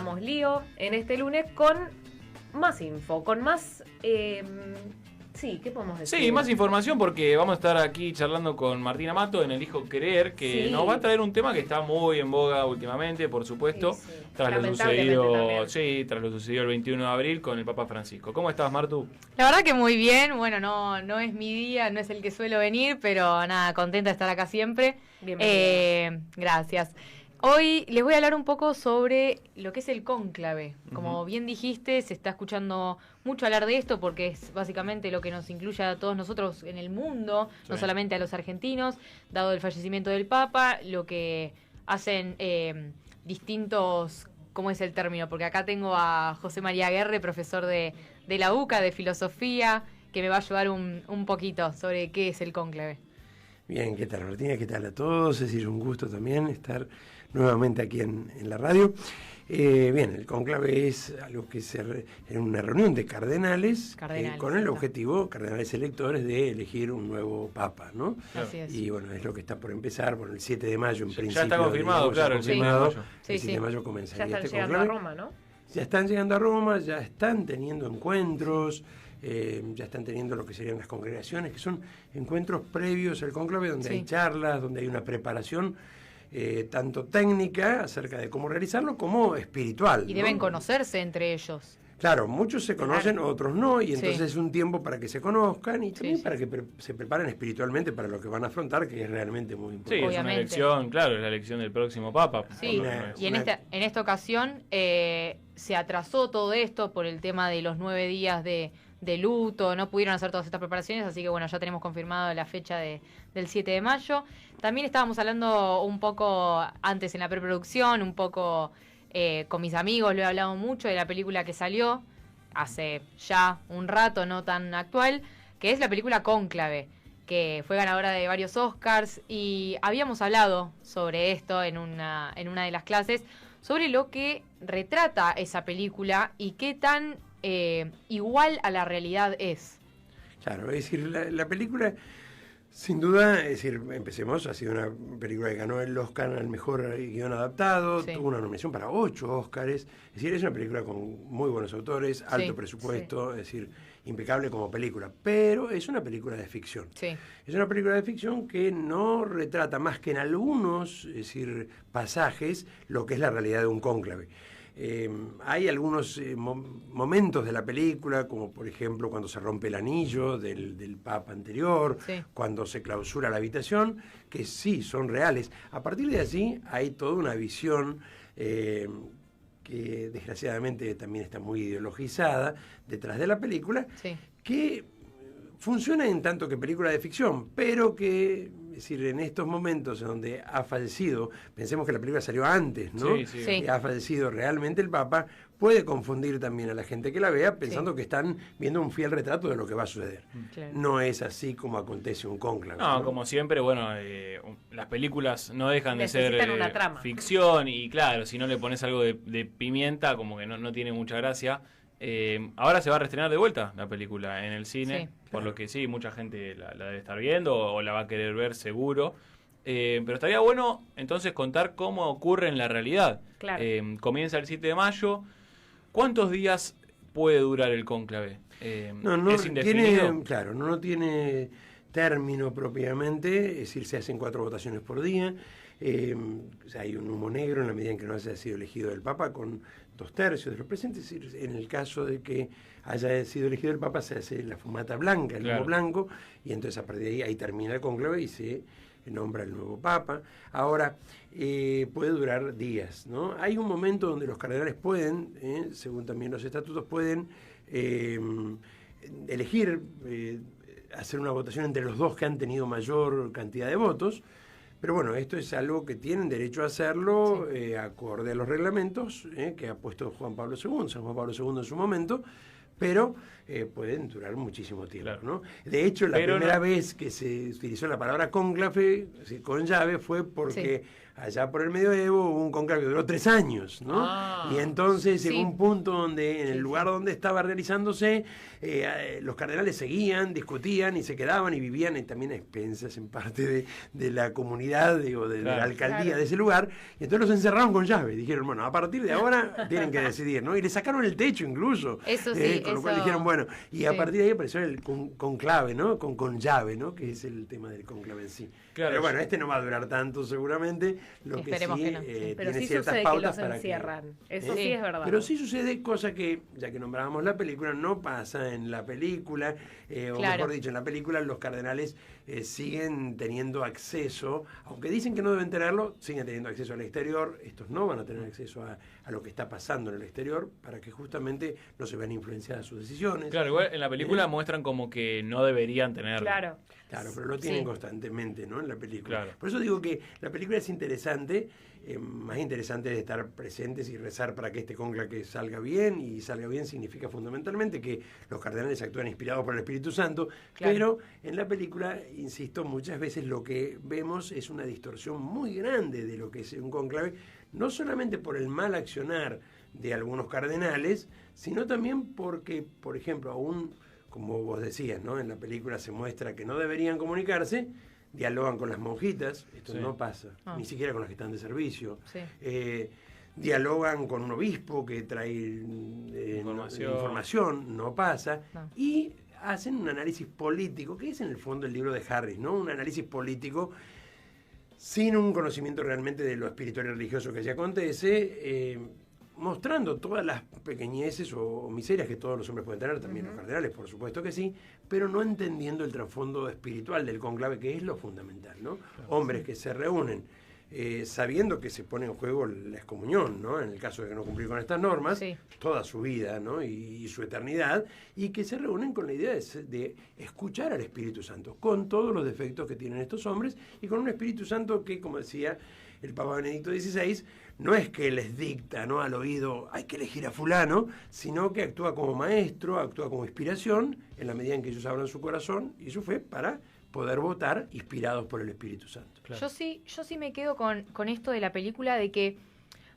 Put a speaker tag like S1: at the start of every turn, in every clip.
S1: hagamos lío en este lunes con más info, con más... sí, ¿qué podemos decir?
S2: Sí, más información porque vamos a estar aquí charlando con Martina Mato en Elijo Creer, que nos va a traer un tema que está muy en boga últimamente, por supuesto, tras lo sucedido el 21 de abril con el Papa Francisco. ¿Cómo estás, Martu?
S3: La verdad que muy bien, bueno, no es mi día, no es el que suelo venir, pero nada, contenta de estar acá siempre. Gracias. Hoy les voy a hablar un poco sobre lo que es el cónclave. Como bien dijiste, se está escuchando mucho hablar de esto porque es básicamente lo que nos incluye a todos nosotros en el mundo, no solamente a los argentinos, dado el fallecimiento del Papa, lo que hacen distintos, ¿cómo es el término? Porque acá tengo a José María Guerre, profesor de la UCA, de filosofía, que me va a ayudar un poquito sobre qué es el cónclave.
S4: Bien, ¿qué tal, Martina? ¿Qué tal a todos? Es decir, un gusto también estar nuevamente aquí en la radio. Bien, el cónclave es algo que en una reunión de cardenales con el objetivo, cardenales electores, de elegir un nuevo papa, ¿no?
S3: Así es.
S4: Y bueno, es lo que está por empezar, por el 7 de mayo en principio.
S2: Ya está confirmado, claro, el 7 de mayo.
S4: El 7 de mayo comenzaría
S1: ya están
S4: este
S1: llegando
S4: cónclave.
S1: a Roma, ¿no?
S4: Ya están llegando a Roma, ya están teniendo encuentros, ya están teniendo lo que serían las congregaciones, que son encuentros previos al cónclave, donde hay charlas, donde hay una preparación tanto técnica acerca de cómo realizarlo, como espiritual.
S3: Y deben conocerse entre ellos.
S4: Claro, muchos se conocen, otros no, y entonces es un tiempo para que se conozcan y también para que se preparen espiritualmente para lo que van a afrontar, que es realmente muy importante.
S2: Sí, es una elección, claro, es la elección del próximo Papa.
S3: Sí, y en esta ocasión se atrasó todo esto por el tema de los 9 días de luto, no pudieron hacer todas estas preparaciones, así que bueno, ya tenemos confirmado la fecha del 7 de mayo. También estábamos hablando un poco antes en la preproducción, un poco con mis amigos, lo he hablado mucho de la película que salió hace ya un rato, no tan actual, que es la película Cónclave, que fue ganadora de varios Oscars, y habíamos hablado sobre esto en una de las clases, sobre lo que retrata esa película y qué tan igual a la realidad es.
S4: Claro, es decir, la película, sin duda, es decir, empecemos, ha sido una película que ganó el Oscar al mejor guión adaptado, tuvo una nominación para 8 Oscars, es decir, es una película con muy buenos autores, alto presupuesto, es decir, impecable como película, pero es una película de ficción. Es una película de ficción que no retrata más que en algunos, es decir, pasajes, lo que es la realidad de un cónclave. Hay algunos momentos de la película, como por ejemplo cuando se rompe el anillo del Papa anterior, cuando se clausura la habitación, que sí son reales. A partir de allí hay toda una visión que desgraciadamente también está muy ideologizada detrás de la película, que funciona en tanto que película de ficción, pero que, es decir, en estos momentos en donde ha fallecido, pensemos que la película salió antes, ¿no? Y ha fallecido realmente el Papa, puede confundir también a la gente que la vea pensando que están viendo un fiel retrato de lo que va a suceder. No es así como acontece un cónclave.
S2: No, como siempre, bueno, las películas no dejan de ser
S1: una trama.
S2: Ficción, y claro, si no le pones algo de pimienta, como que no tiene mucha gracia. Ahora se va a reestrenar de vuelta la película en el cine, por lo que sí, mucha gente la debe estar viendo o la va a querer ver seguro. Pero estaría bueno entonces contar cómo ocurre en la realidad. Comienza el 7 de mayo. ¿Cuántos días puede durar el cónclave? ¿Es indefinido?
S4: Claro, no tiene término propiamente, es decir, se hacen 4 votaciones por día. O sea, hay un humo negro en la medida en que no haya sido elegido el Papa, con 2/3 de los presentes. Es decir, en el caso de que haya sido elegido el Papa, se hace la fumata blanca, el humo blanco, y entonces a partir de ahí termina el cónclave y se nombra el nuevo Papa. Ahora, puede durar días, ¿no? Hay un momento donde los cardenales pueden, según también los estatutos, pueden elegir, hacer una votación entre los dos que han tenido mayor cantidad de votos. Pero bueno, esto es algo que tienen derecho a hacerlo acorde a los reglamentos que ha puesto San Juan Pablo II en su momento, pero pueden durar muchísimo tiempo, ¿no? De hecho, la primera vez que se utilizó la palabra cónclave, con llave, fue porque allá por el medioevo hubo un cónclave que duró 3 años, ¿no? Y entonces llegó un punto donde en el lugar donde estaba realizándose, los cardenales seguían, discutían y se quedaban y vivían también a expensas en parte de la comunidad o de la alcaldía de ese lugar, y entonces los encerraron con llave. Dijeron, bueno, a partir de ahora tienen que decidir, ¿no? Y le sacaron el techo incluso.
S3: Eso sí,
S4: con lo cual dijeron, bueno, y a partir de ahí apareció el conclave, ¿no? Con llave, ¿no? Que es el tema del conclave en sí. Claro, pero bueno, este no va a durar tanto seguramente, lo que sí,
S3: no.
S1: Pero
S4: tiene
S1: sí
S4: ciertas
S1: sucede
S4: pautas
S1: que los encierran. Eso sí es verdad.
S4: Pero sí sucede, cosa que, ya que nombrábamos la película, no pasa en la película, o mejor dicho, en la película los cardenales siguen teniendo acceso, aunque dicen que no deben tenerlo, siguen teniendo acceso al exterior. Estos no van a tener acceso a lo que está pasando en el exterior, para que justamente no se vean influenciadas sus decisiones.
S2: Claro, igual en la película muestran como que no deberían tenerlo.
S1: Claro,
S4: pero lo tienen constantemente, ¿no? En la película.
S2: Claro.
S4: Por eso digo que la película es interesante, más interesante es estar presentes y rezar para que este cónclave salga bien, y salga bien significa fundamentalmente que los cardenales actúan inspirados por el Espíritu Santo, pero en la película, insisto, muchas veces lo que vemos es una distorsión muy grande de lo que es un cónclave, no solamente por el mal accionar de algunos cardenales, sino también porque, por ejemplo, aún, como vos decías, ¿no? En la película se muestra que no deberían comunicarse, dialogan con las monjitas, esto no pasa, ni siquiera con las que están de servicio. Dialogan con un obispo que trae información, no pasa. Y hacen un análisis político, que es en el fondo el libro de Harris, ¿no? Un análisis político sin un conocimiento realmente de lo espiritual y religioso que se acontece, mostrando todas las pequeñeces o miserias que todos los hombres pueden tener, también los cardenales, por supuesto que sí, pero no entendiendo el trasfondo espiritual del cónclave, que es lo fundamental, ¿no? Hombres que se reúnen sabiendo que se pone en juego la excomunión, ¿no? En el caso de que no cumplir con estas normas, toda su vida, ¿no? Y su eternidad, y que se reúnen con la idea de escuchar al Espíritu Santo, con todos los defectos que tienen estos hombres, y con un Espíritu Santo que, como decía el Papa Benedicto XVI, no es que les dicta, ¿no? Al oído, hay que elegir a fulano, sino que actúa como maestro, actúa como inspiración, en la medida en que ellos abran su corazón y su fe para poder votar inspirados por el Espíritu Santo.
S3: Claro. Yo sí me quedo con esto de la película, de que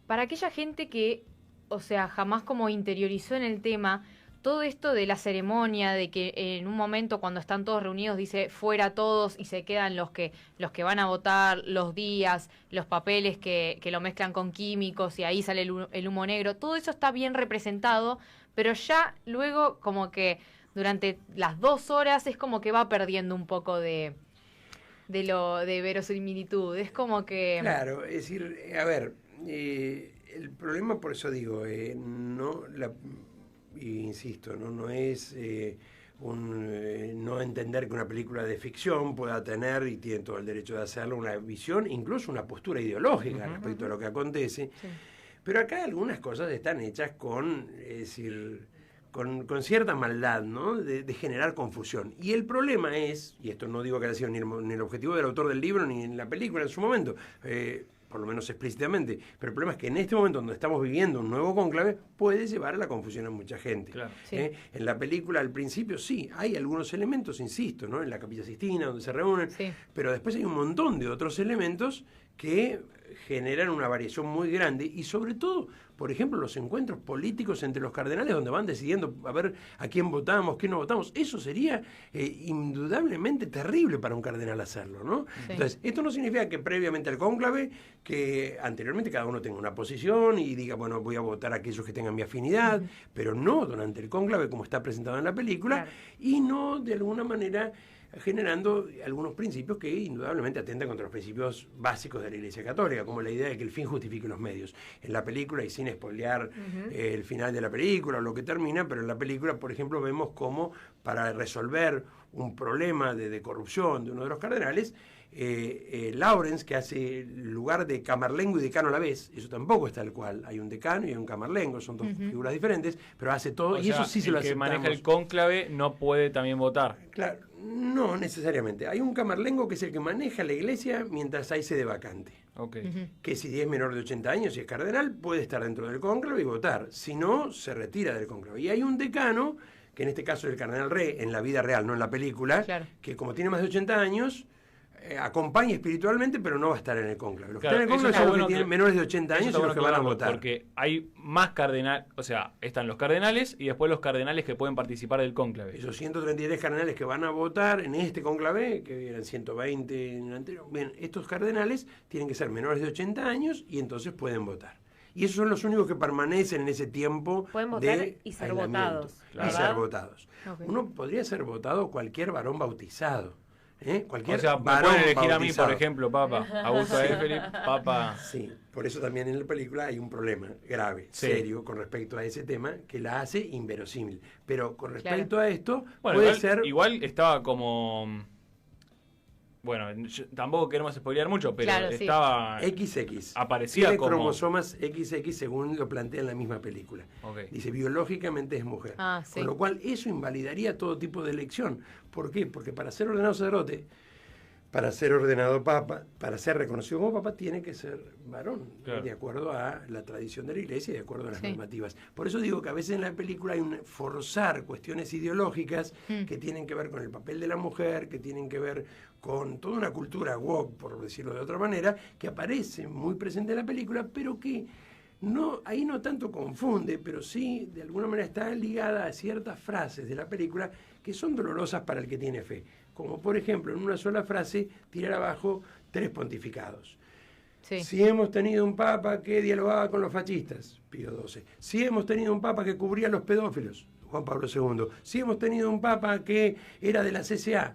S3: para aquella gente que, o sea, jamás como interiorizó en el tema, todo esto de la ceremonia, de que en un momento cuando están todos reunidos dice fuera todos y se quedan los que van a votar, los días, los papeles que lo mezclan con químicos y ahí sale el humo negro, todo eso está bien representado, pero ya luego como que durante las 2 horas es como que va perdiendo un poco de verosimilitud. Es como que...
S4: Claro, es decir, a ver, el problema, por eso digo, insisto, no es no entender que una película de ficción pueda tener, y tiene todo el derecho de hacerlo, una visión, incluso una postura ideológica respecto a lo que acontece. Sí. Pero acá algunas cosas están hechas con cierta maldad, ¿no? De generar confusión. Y el problema es, y esto no digo que haya sido ni el objetivo del autor del libro, ni en la película en su momento, por lo menos explícitamente, pero el problema es que en este momento donde estamos viviendo un nuevo cónclave, puede llevar a la confusión a mucha gente. Claro. En la película al principio sí, hay algunos elementos, insisto, ¿no? En la Capilla Sixtina, donde se reúnen, pero después hay un montón de otros elementos que generan una variación muy grande, y sobre todo, por ejemplo, los encuentros políticos entre los cardenales, donde van decidiendo a ver a quién votamos, quién no votamos. Eso sería indudablemente terrible para un cardenal hacerlo, ¿no? Sí. Entonces, esto no significa que previamente al cónclave, que anteriormente cada uno tenga una posición y diga, bueno, voy a votar a aquellos que tengan mi afinidad, pero no durante el cónclave como está presentado en la película, y no de alguna manera generando algunos principios que indudablemente atentan contra los principios básicos de la Iglesia Católica, como la idea de que el fin justifique los medios. En la película, y sin spoilear el final de la película o lo que termina, pero en la película, por ejemplo, vemos cómo para resolver un problema de corrupción de uno de los cardenales, Lawrence, que hace lugar de camarlengo y decano a la vez, eso tampoco es tal cual, hay un decano y hay un camarlengo, son dos figuras diferentes, pero hace todo, y eso sí se lo aceptamos.
S2: El que maneja el cónclave no puede también votar.
S4: Claro, no necesariamente. Hay un camarlengo que es el que maneja la iglesia mientras hay sede vacante. Que si es menor de 80 años y es cardenal, puede estar dentro del cónclave y votar. Si no, se retira del cónclave. Y hay un decano que en este caso es el cardenal Re, en la vida real, no en la película, que como tiene más de 80 años, acompaña espiritualmente, pero no va a estar en el cónclave. Los que están en el cónclave son los que tienen menores de 80 años y los que van a votar.
S2: Porque hay más cardenales, o sea, están los cardenales y después los cardenales que pueden participar del cónclave.
S4: Esos 133 cardenales que van a votar en este cónclave, que eran 120 en el anterior, bien, estos cardenales tienen que ser menores de 80 años y entonces pueden votar. Y esos son los únicos que permanecen en ese tiempo.
S1: Pueden votar y ser votados.
S4: Y ser votados. Okay. Uno podría ser votado cualquier varón bautizado. Cualquier
S2: o sea, me pueden elegir bautizado. A mí, por ejemplo, Papa. Augusto Eiffel, Papa.
S4: Sí, por eso también en la película hay un problema grave, serio, con respecto a ese tema, que la hace inverosímil. Pero con respecto a esto,
S2: bueno,
S4: puede
S2: igual,
S4: ser...
S2: Igual estaba como... Bueno, tampoco queremos spoilear mucho, pero estaba...
S4: XX.
S2: Aparecía
S4: tiene
S2: como...
S4: cromosomas XX según lo plantea en la misma película.
S2: Okay.
S4: Dice, biológicamente es mujer. Con lo cual, eso invalidaría todo tipo de elección. ¿Por qué? Porque para ser ordenado sacerdote, para ser ordenado papa, para ser reconocido como papa, tiene que ser varón, de acuerdo a la tradición de la iglesia y de acuerdo a las normativas. Por eso digo que a veces en la película hay un forzar cuestiones ideológicas que tienen que ver con el papel de la mujer, que tienen que ver con toda una cultura woke, por decirlo de otra manera, que aparece muy presente en la película, pero que ahí no tanto confunde, pero sí de alguna manera está ligada a ciertas frases de la película que son dolorosas para el que tiene fe. Como por ejemplo, en una sola frase, tirar abajo 3 pontificados. Si hemos tenido un papa que dialogaba con los fascistas, Pío XII. Si hemos tenido un papa que cubría a los pedófilos, Juan Pablo II. Si hemos tenido un papa que era de la CCA,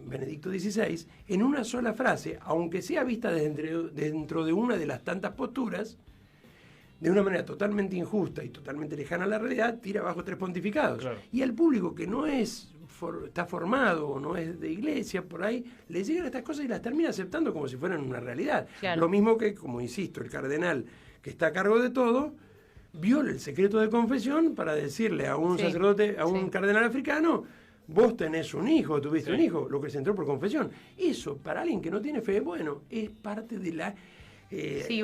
S4: Benedicto XVI, en una sola frase, aunque sea vista dentro de una de las tantas posturas, de una manera totalmente injusta y totalmente lejana a la realidad, tira abajo 3 pontificados. Y al público que no está formado o no es de iglesia, por ahí, le llegan estas cosas y las termina aceptando como si fueran una realidad. Lo mismo que, como insisto, el cardenal que está a cargo de todo, viola el secreto de confesión para decirle a un sacerdote, a un cardenal africano, vos tenés un hijo, tuviste un hijo, lo que se entró por confesión. Eso, para alguien que no tiene fe, bueno, es parte de la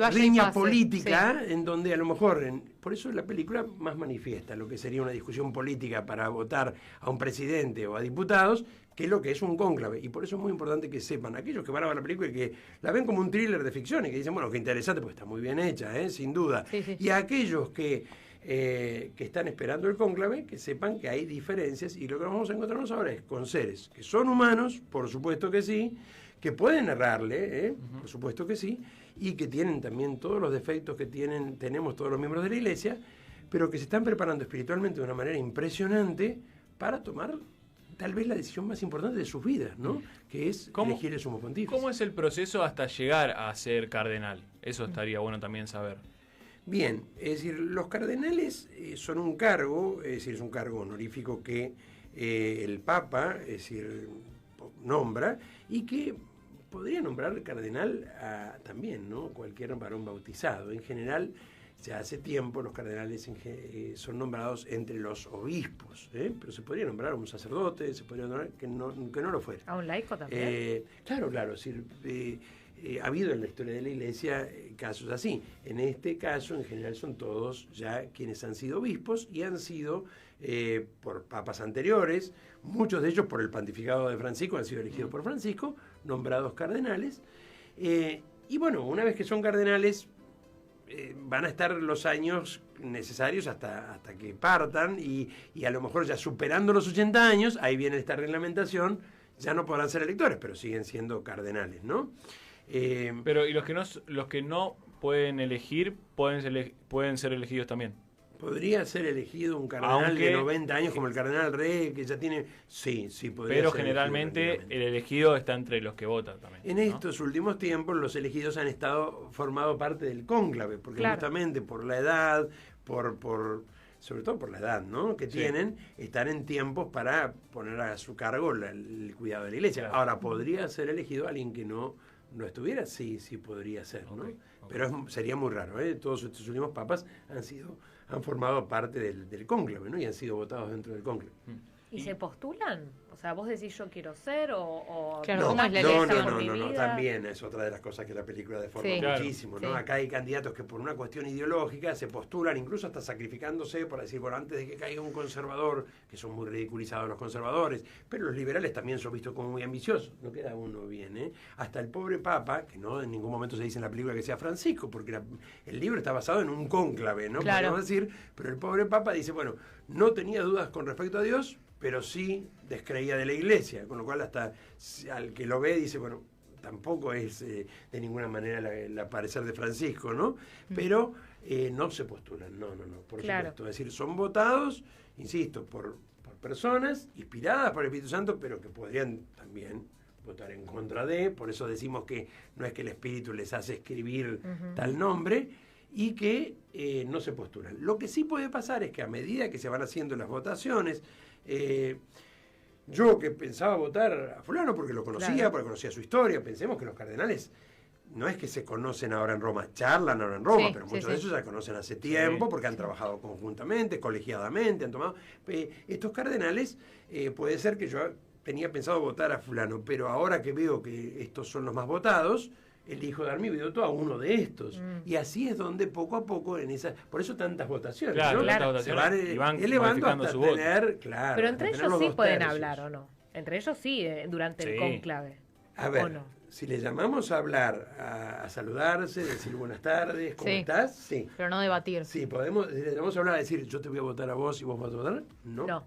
S4: riña política, en donde a lo mejor, por eso la película más manifiesta lo que sería una discusión política para votar a un presidente o a diputados, que es lo que es un cónclave. Y por eso es muy importante que sepan, aquellos que van a ver la película y que la ven como un thriller de ficción y que dicen, bueno, qué interesante, pues está muy bien hecha, sin duda. Y a aquellos que están esperando el cónclave, que sepan que hay diferencias, y lo que vamos a encontrarnos ahora es con seres que son humanos, por supuesto que sí, que pueden errarle, por supuesto que sí, y que tienen también todos los defectos que tenemos todos los miembros de la iglesia, pero que se están preparando espiritualmente de una manera impresionante para tomar tal vez la decisión más importante de sus vidas, ¿no? Que es elegir el sumo pontífice.
S2: ¿Cómo es el proceso hasta llegar a ser cardenal? Eso estaría bueno también saber.
S4: Bien, es decir, los cardenales son un cargo, es decir, es un cargo honorífico que el Papa, es decir, nombra, y que podría nombrar cardenal también, ¿no? Cualquier varón bautizado. En general, ya hace tiempo los cardenales son nombrados entre los obispos, pero se podría nombrar a un sacerdote, se podría nombrar que no lo fuera.
S1: ¿A un laico también?
S4: Claro, es decir, ha habido en la historia de la Iglesia casos así. En este caso, en general, son todos ya quienes han sido obispos y han sido, por papas anteriores, muchos de ellos por el pontificado de Francisco, han sido elegidos por Francisco, nombrados cardenales. Y bueno, una vez que son cardenales, van a estar los años necesarios hasta que partan y a lo mejor ya superando los 80 años, ahí viene esta reglamentación, ya no podrán ser electores, pero siguen siendo cardenales, ¿no?
S2: Pero y los que no pueden elegir pueden ser elegidos también.
S4: Podría ser elegido un cardenal de 90 años como el cardenal Rey, que ya tiene... Sí, podría
S2: pero
S4: ser. Pero
S2: generalmente el elegido está entre los que votan también.
S4: En estos últimos tiempos los elegidos han formado parte del cónclave, porque justamente por la edad, sobre todo por la edad, ¿no? que tienen, están en tiempos para poner a su cargo el cuidado de la iglesia. Claro. Ahora, ¿podría ser elegido alguien que no estuviera? Sí podría ser, ¿no? Pero sería muy raro, Todos estos últimos papas han formado parte del cónclave, ¿no? Y han sido votados dentro del cónclave.
S1: ¿Y se postulan? O sea, vos decís yo quiero ser o
S3: claro,
S4: no, también es otra de las cosas que la película deforma muchísimo, ¿no?
S3: Sí.
S4: Acá hay candidatos que por una cuestión ideológica se postulan, incluso hasta sacrificándose para decir, bueno, antes de que caiga un conservador, que son muy ridiculizados los conservadores, pero los liberales también son vistos como muy ambiciosos, no queda uno bien, ¿eh? Hasta el pobre Papa, que no en ningún momento se dice en la película que sea Francisco, porque el libro está basado en un cónclave, ¿no?
S3: Claro.
S4: Podemos decir, pero el pobre Papa dice, bueno, no tenía dudas con respecto a Dios, pero sí descreía de la iglesia, con lo cual hasta al que lo ve dice, bueno, tampoco es de ninguna manera el parecer de Francisco, ¿no? Pero no se postulan, no, por supuesto. Es decir, son votados, insisto, por personas inspiradas por el Espíritu Santo, pero que podrían también votar en contra de, por eso decimos que no es que el Espíritu les hace escribir tal nombre, y que no se postulan. Lo que sí puede pasar es que a medida que se van haciendo las votaciones, yo que pensaba votar a fulano porque lo conocía, porque conocía su historia, pensemos que los cardenales no es que se conocen ahora en Roma, charlan ahora en Roma, pero muchos de ellos ya conocen hace tiempo porque han trabajado conjuntamente, colegiadamente, han tomado... estos cardenales, puede ser que yo tenía pensado votar a fulano, pero ahora que veo que estos son los más votados, elijo dar mi voto a uno de estos. Y así es donde poco a poco por eso tantas votaciones,
S2: claro,
S4: ¿no?
S2: Tantas votaciones,
S4: se van elevando hasta
S2: su
S4: tener,
S2: voto.
S4: claro.
S1: Pero entre ellos sí pueden
S4: tercios.
S1: hablar, ¿o no? Entre ellos sí, durante el cónclave.
S4: A ver,
S1: ¿o no?
S4: si le llamamos a hablar, a saludarse, decir buenas tardes, ¿cómo estás? Sí.
S3: Pero no debatir.
S4: Sí, si le llamamos a hablar, a decir yo te voy a votar a vos y vos vas a votar, no.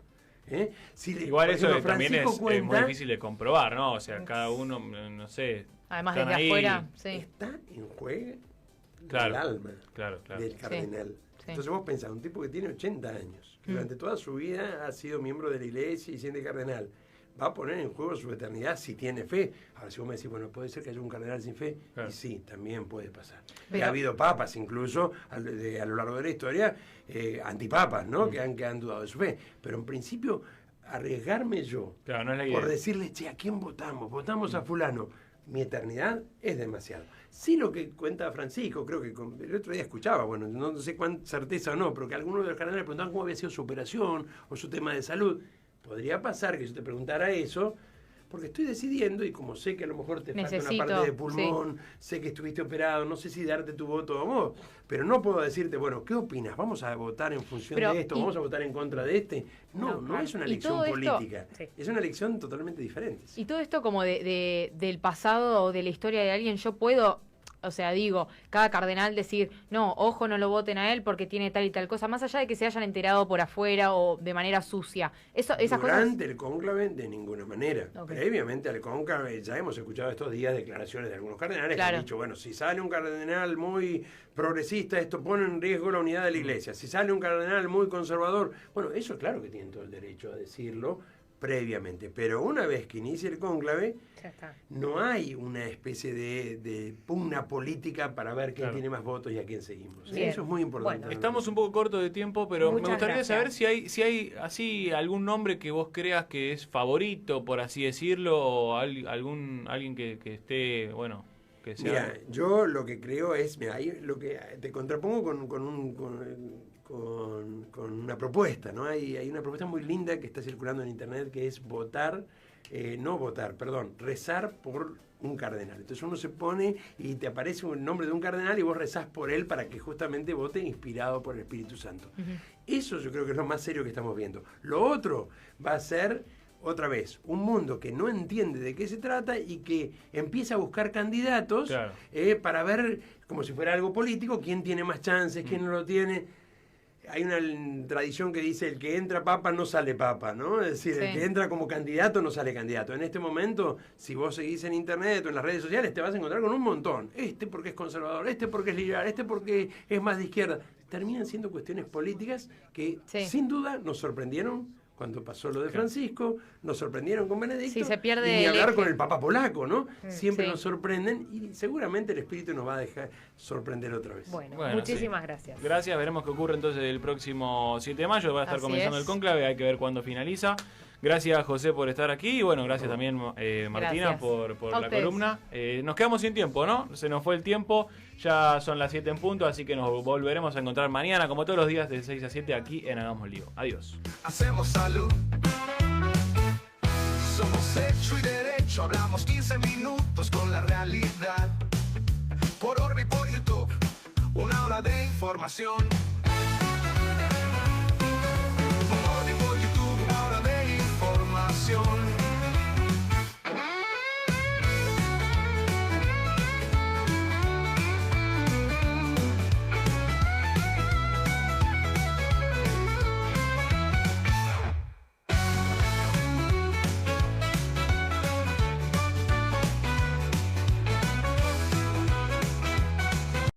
S2: Igual eso también es
S4: cuenta,
S2: muy difícil de comprobar, ¿no? O sea, cada uno, no sé...
S3: Además desde afuera,
S4: está en juego el alma del cardenal.
S3: Sí.
S4: Entonces vos pensás, un tipo que tiene 80 años, que durante toda su vida ha sido miembro de la iglesia y siendo cardenal, va a poner en juego su eternidad si tiene fe. Ahora, si vos me decís, bueno, puede ser que haya un cardenal sin fe, y sí, también puede pasar. Y ha habido papas incluso a lo largo de la historia, antipapas, ¿no? Que han dudado de su fe. Pero en principio, arriesgarme yo
S2: no es la idea.
S4: por decirle, che, ¿a quién votamos? Votamos a fulano. Mi eternidad es demasiado. Sí, lo que cuenta Francisco, creo que el otro día escuchaba, bueno, no sé cuánta certeza o no, pero que algunos de los cardenales preguntaban cómo había sido su operación o su tema de salud. Podría pasar que yo te preguntara eso, porque estoy decidiendo, y como sé que a lo mejor te falta una parte de pulmón, sé que estuviste operado, no sé si darte tu voto o vos, pero no puedo decirte, bueno, ¿qué opinas? ¿Vamos a votar en función de esto? ¿Vamos a votar en contra de este? No es una elección política, es una elección totalmente diferente.
S3: Y todo esto como del pasado o de la historia de alguien, yo puedo... O sea, digo, cada cardenal decir, no, ojo, no lo voten a él porque tiene tal y tal cosa, más allá de que se hayan enterado por afuera o de manera sucia. Durante
S4: el cónclave, de ninguna manera. Previamente al cónclave, ya hemos escuchado estos días declaraciones de algunos cardenales que han dicho, bueno, si sale un cardenal muy progresista, esto pone en riesgo la unidad de la iglesia. Si sale un cardenal muy conservador, bueno, eso claro que tienen todo el derecho a decirlo previamente, pero una vez que inicie el cónclave, no hay una especie de pugna política para ver quién tiene más votos y a quién seguimos. Eso es muy importante.
S2: Bueno, estamos un poco cortos de tiempo, pero me gustaría saber si hay así algún nombre que vos creas que es favorito, por así decirlo, o alguien que esté, bueno, que sea...
S4: Mira, yo lo que creo es, lo que te contrapongo con una propuesta, ¿no? Hay una propuesta muy linda que está circulando en internet que es rezar por un cardenal. Entonces uno se pone y te aparece un nombre de un cardenal y vos rezás por él para que justamente vote inspirado por el Espíritu Santo. Eso yo creo que es lo más serio que estamos viendo. Lo otro va a ser, otra vez, un mundo que no entiende de qué se trata y que empieza a buscar candidatos para ver, como si fuera algo político, quién tiene más chances, quién no lo tiene. Hay una tradición que dice el que entra papa no sale papa, ¿no? Es decir, el que entra como candidato no sale candidato. En este momento, si vos seguís en internet o en las redes sociales, te vas a encontrar con un montón. Este porque es conservador, este porque es liberal, este porque es más de izquierda. Terminan siendo cuestiones políticas que sin duda nos sorprendieron cuando pasó lo de Francisco, nos sorprendieron con Benedicto,
S3: se pierde
S4: y ni hablar con el Papa polaco, ¿no? Siempre nos sorprenden y seguramente el Espíritu nos va a dejar sorprender otra vez.
S1: Bueno, muchísimas gracias.
S2: Gracias, veremos qué ocurre entonces el próximo 7 de mayo, va a estar comenzando el cónclave, hay que ver cuándo finaliza. Gracias, José, por estar aquí y bueno, gracias también Martina por la columna. Nos quedamos sin tiempo, ¿no? Se nos fue el tiempo, ya son las 7 en punto, así que nos volveremos a encontrar mañana, como todos los días, de 6 a 7 aquí en Hagamos Lío. Adiós.
S5: Hacemos salud. Hablamos hecho y derecho, hablamos 15 minutos con la realidad. Por Orbi, por YouTube, una hora de información. Por Orbi, por YouTube, una hora de información.